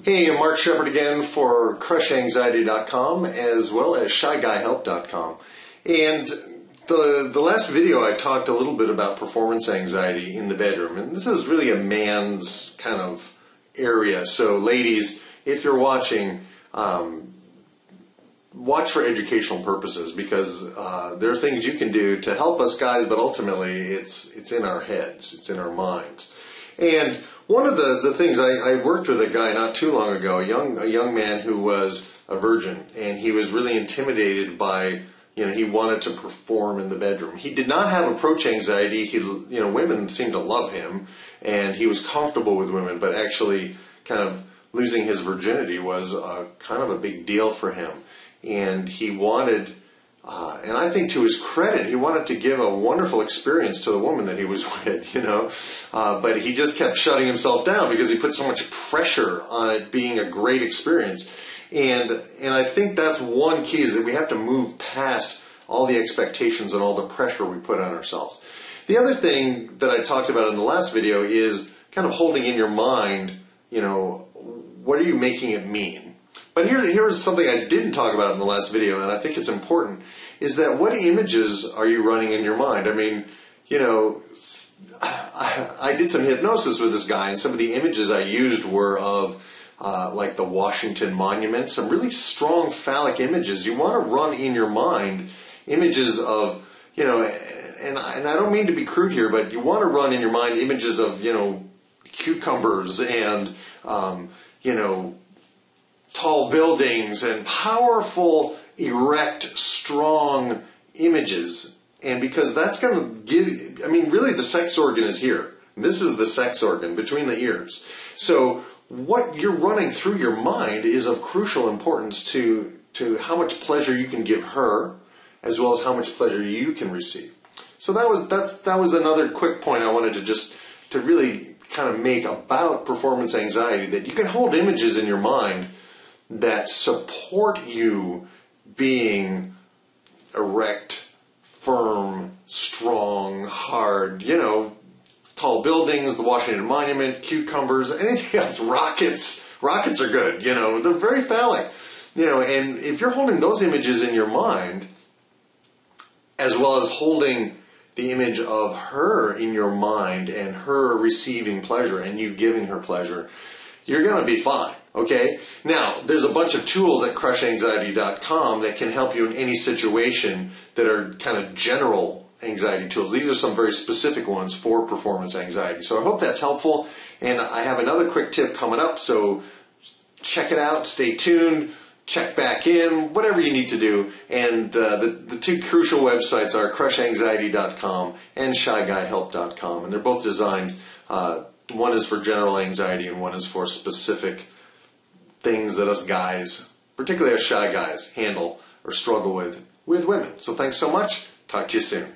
Hey, I'm Mark Shepard again for CrushAnxiety.com as well as ShyGuyHelp.com. And the last video I talked a little bit about performance anxiety in the bedroom, and this is really a man's kind of area. So ladies, if you're watching, watch for educational purposes, because there are things you can do to help us guys, but ultimately it's in our heads, it's in our minds. And one of the things, I worked with a guy not too long ago, a young man who was a virgin, and he was really intimidated by, he wanted to perform in the bedroom. He did not have approach anxiety. Women seemed to love him, and he was comfortable with women, but actually kind of losing his virginity was kind of a big deal for him. And he wanted, and I think to his credit, he wanted to give a wonderful experience to the woman that he was with, but he just kept shutting himself down because he put so much pressure on it being a great experience. And I think that's one key, is that we have to move past all the expectations and all the pressure we put on ourselves. The other thing that I talked about in the last video is kind of holding in your mind, what are you making it mean? But here's something I didn't talk about in the last video, and I think it's important, is that what images are you running in your mind? I mean, I did some hypnosis with this guy, and some of the images I used were of like the Washington Monument, some really strong phallic images. You want to run in your mind images of, and I don't mean to be crude here, but you want to run in your mind images of, cucumbers and, tall buildings and powerful, erect, strong images. And because that's going to give, really the sex organ is here. This is the sex organ between the ears. So what you're running through your mind is of crucial importance to how much pleasure you can give her, as well as how much pleasure you can receive. So that was another quick point I wanted to really kind of make about performance anxiety, that you can hold images in your mind that support you being erect, firm, strong, hard, tall buildings, the Washington Monument, cucumbers, anything else, rockets. Rockets are good, they're very phallic. And if you're holding those images in your mind, as well as holding the image of her in your mind and her receiving pleasure and you giving her pleasure, you're going to be fine, okay? Now, there's a bunch of tools at CrushAnxiety.com that can help you in any situation that are kind of general anxiety tools. These are some very specific ones for performance anxiety. So I hope that's helpful, and I have another quick tip coming up, so check it out, stay tuned, check back in, whatever you need to do. And the two crucial websites are CrushAnxiety.com and ShyGuyHelp.com, and they're both designed, one is for general anxiety and one is for specific things that us guys, particularly us shy guys, handle or struggle with women. So thanks so much. Talk to you soon.